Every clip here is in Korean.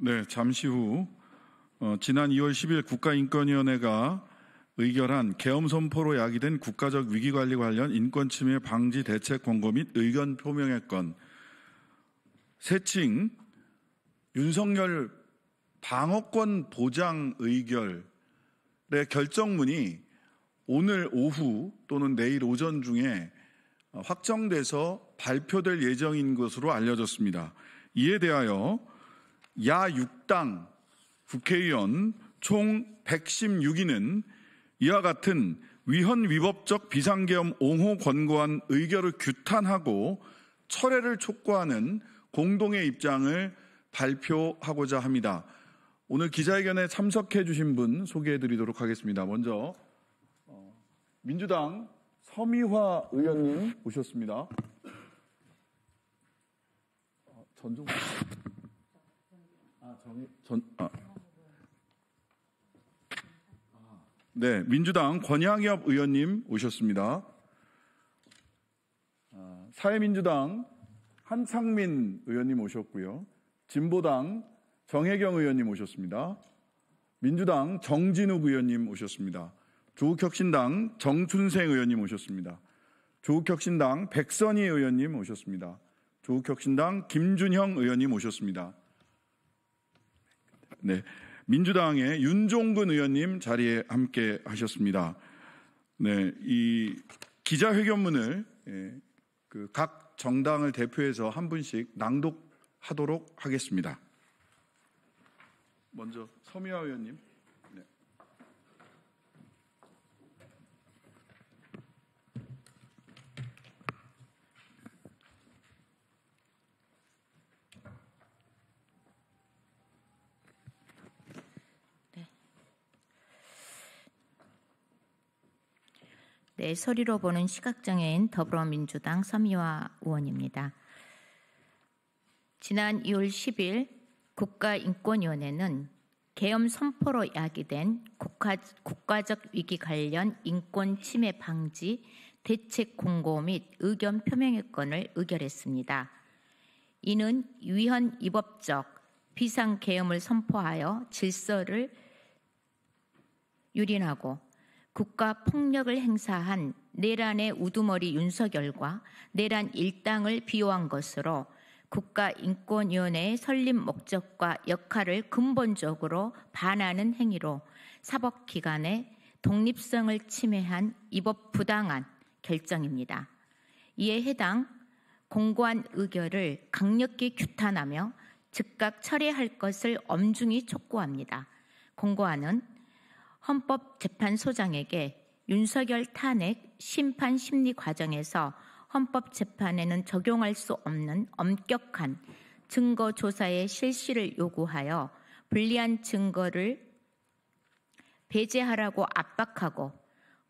네, 잠시 후 지난 2월 10일 국가인권위원회가 의결한 계엄 선포로 야기된 국가적 위기관리 관련 인권침해 방지 대책 권고 및 의견 표명의 건 새칭 윤석열 방어권 보장 의결의 결정문이 오늘 오후 또는 내일 오전 중에 확정돼서 발표될 예정인 것으로 알려졌습니다. 이에 대하여 야 6당 국회의원 총 116인은 이와 같은 위헌 위법적 비상계엄 옹호 권고안 의결을 규탄하고 철회를 촉구하는 공동의 입장을 발표하고자 합니다. 오늘 기자회견에 참석해 주신 분 소개해 드리도록 하겠습니다. 먼저 민주당 서미화 의원님 오셨습니다. 네, 민주당 권양엽 의원님 오셨습니다. 사회민주당 한창민 의원님 오셨고요. 진보당 정혜경 의원님 오셨습니다. 민주당 정진욱 의원님 오셨습니다. 조국혁신당 정춘생 의원님 오셨습니다. 조국혁신당 백선희 의원님 오셨습니다. 조국혁신당 김준형 의원님 오셨습니다. 네, 민주당의 윤종근 의원님 자리에 함께 하셨습니다. 네, 이 기자회견문을 각 정당을 대표해서 한 분씩 낭독하도록 하겠습니다. 먼저 서미화 의원님. 네. 네, 소리로 보는 시각장애인 더불어민주당 서미화 의원입니다. 지난 2월 10일 국가인권위원회는 계엄 선포로 야기된 국가적 위기 관련 인권 침해 방지 대책 공고 및 의견 표명의 건을 의결했습니다. 이는 위헌 위법적 비상계엄을 선포하여 질서를 유린하고 국가폭력을 행사한 내란의 우두머리 윤석열과 내란 일당을 비호한 것으로 국가인권위원회의 설립 목적과 역할을 근본적으로 반하는 행위로 사법기관의 독립성을 침해한 위법 부당한 결정입니다. 이에 해당 공고한 의결을 강력히 규탄하며 즉각 철회할 것을 엄중히 촉구합니다. 공고안은 헌법재판소장에게 윤석열 탄핵 심판 심리 과정에서 헌법재판에는 적용할 수 없는 엄격한 증거조사의 실시를 요구하여 불리한 증거를 배제하라고 압박하고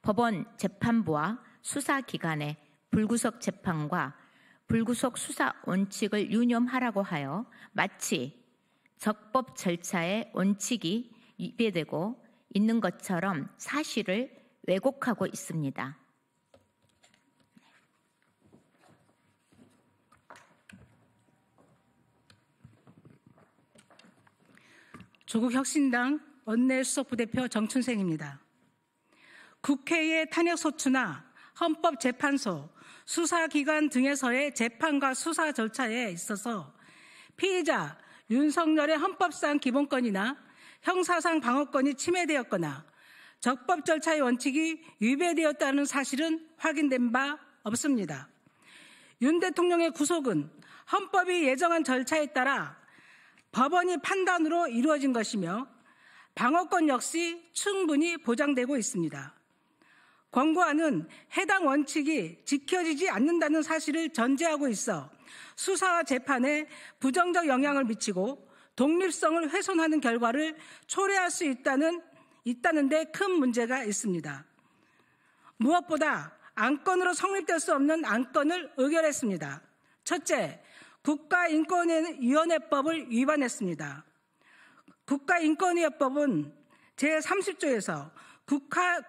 법원 재판부와 수사기관의 불구속 재판과 불구속 수사 원칙을 유념하라고 하여 마치 적법 절차의 원칙이 위배되고 있는 것처럼 사실을 왜곡하고 있습니다. 조국혁신당 원내수석부대표 정춘생입니다. 국회의 탄핵소추나 헌법재판소, 수사기관 등에서의 재판과 수사 절차에 있어서 피의자 윤석열의 헌법상 기본권이나 형사상 방어권이 침해되었거나 적법 절차의 원칙이 위배되었다는 사실은 확인된 바 없습니다. 윤 대통령의 구속은 헌법이 예정한 절차에 따라 법원의 판단으로 이루어진 것이며 방어권 역시 충분히 보장되고 있습니다. 권고안은 해당 원칙이 지켜지지 않는다는 사실을 전제하고 있어 수사와 재판에 부정적 영향을 미치고 독립성을 훼손하는 결과를 초래할 수 있다는 데 큰 문제가 있습니다. 무엇보다 안건으로 성립될 수 없는 안건을 의결했습니다. 첫째, 국가인권위원회법을 위반했습니다. 국가인권위원회법은 제30조에서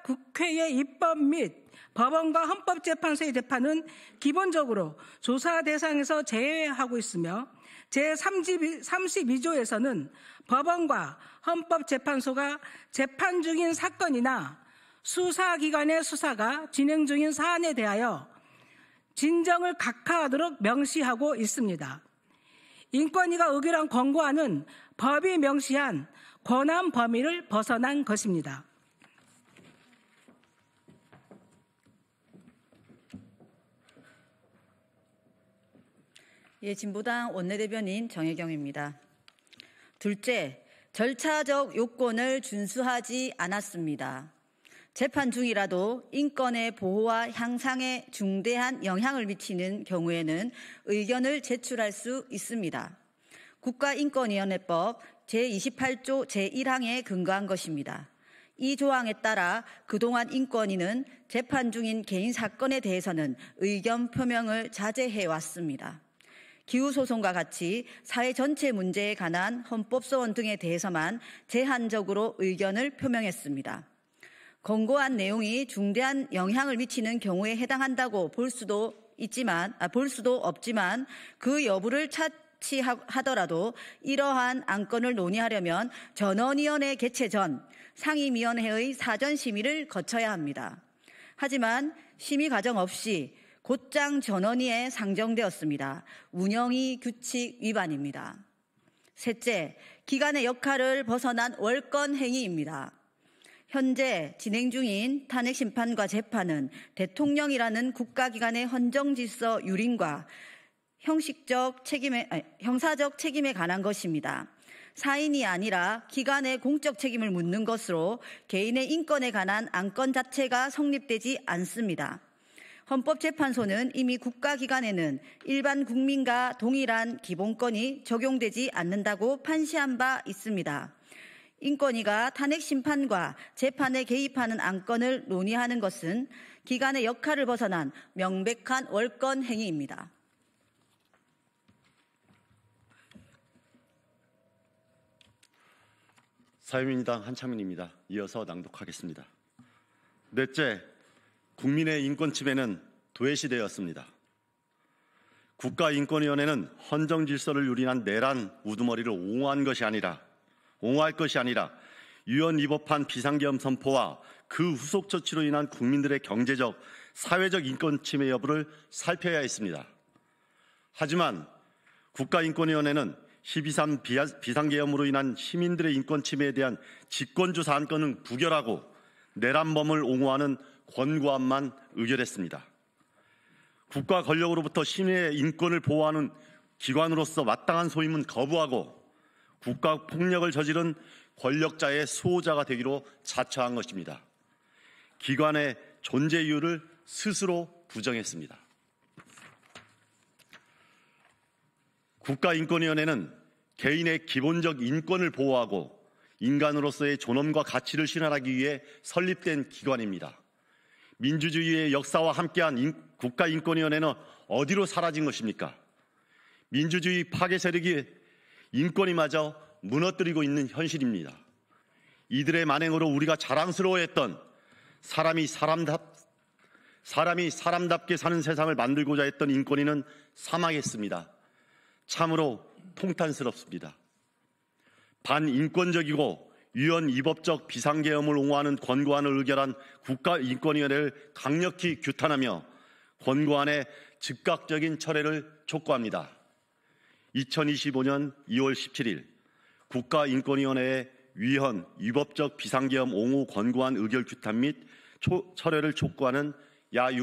국회의 입법 및 법원과 헌법재판소의 재판은 기본적으로 조사 대상에서 제외하고 있으며 제32조에서는 법원과 헌법재판소가 재판 중인 사건이나 수사기관의 수사가 진행 중인 사안에 대하여 진정을 각하하도록 명시하고 있습니다. 인권위가 의결한 권고안은 법이 명시한 권한 범위를 벗어난 것입니다. 예, 진보당 원내대변인 정혜경입니다. 둘째, 절차적 요건을 준수하지 않았습니다. 재판 중이라도 인권의 보호와 향상에 중대한 영향을 미치는 경우에는 의견을 제출할 수 있습니다. 국가인권위원회법 제28조 제1항에 근거한 것입니다. 이 조항에 따라 그동안 인권위는 재판 중인 개인 사건에 대해서는 의견 표명을 자제해 왔습니다. 기후소송과 같이 사회 전체 문제에 관한 헌법소원 등에 대해서만 제한적으로 의견을 표명했습니다. 권고한 내용이 중대한 영향을 미치는 경우에 해당한다고 볼 수도 없지만 그 여부를 차치하더라도 이러한 안건을 논의하려면 전원위원회 개최 전 상임위원회의 사전 심의를 거쳐야 합니다. 하지만 심의 과정 없이 곧장 전원위에 상정되었습니다. 운영위 규칙 위반입니다. 셋째, 기관의 역할을 벗어난 월권 행위입니다. 현재 진행 중인 탄핵심판과 재판은 대통령이라는 국가기관의 헌정질서 유린과 형사적 책임에 관한 것입니다. 사인이 아니라 기관의 공적 책임을 묻는 것으로 개인의 인권에 관한 안건 자체가 성립되지 않습니다. 헌법재판소는 이미 국가기관에는 일반 국민과 동일한 기본권이 적용되지 않는다고 판시한 바 있습니다. 인권위가 탄핵심판과 재판에 개입하는 안건을 논의하는 것은 기관의 역할을 벗어난 명백한 월권 행위입니다. 사회민주당 한창민입니다. 이어서 낭독하겠습니다. 넷째, 국민의 인권 침해는 도외시되었습니다. 국가인권위원회는 헌정질서를 유린한 내란 우두머리를 옹호할 것이 아니라 유엔 위법한 비상계엄 선포와 그 후속 조치로 인한 국민들의 경제적, 사회적 인권 침해 여부를 살펴야 했습니다. 하지만 국가인권위원회는 12.3 비상계엄으로 인한 시민들의 인권 침해에 대한 직권조사 안건은 부결하고 내란범을 옹호하는 권고안만 의결했습니다. 국가 권력으로부터 시민의 인권을 보호하는 기관으로서 마땅한 소임은 거부하고 국가 폭력을 저지른 권력자의 수호자가 되기로 자처한 것입니다. 기관의 존재 이유를 스스로 부정했습니다. 국가인권위원회는 개인의 기본적 인권을 보호하고 인간으로서의 존엄과 가치를 실현하기 위해 설립된 기관입니다. 민주주의의 역사와 함께한 국가인권위원회는 어디로 사라진 것입니까? 민주주의 파괴 세력이 인권이마저 무너뜨리고 있는 현실입니다. 이들의 만행으로 우리가 자랑스러워했던 사람이 사람답게 사는 세상을 만들고자 했던 인권위는 사망했습니다. 참으로 통탄스럽습니다. 반인권적이고 유엔 위법적 비상계엄을 옹호하는 권고안을 의결한 국가인권위원회를 강력히 규탄하며 권고안의 즉각적인 철회를 촉구합니다. 2025년 2월 17일 국가인권위원회의 위헌 위법적 비상계엄 옹호 권고안 의결 규탄 및 철회를 촉구하는 야유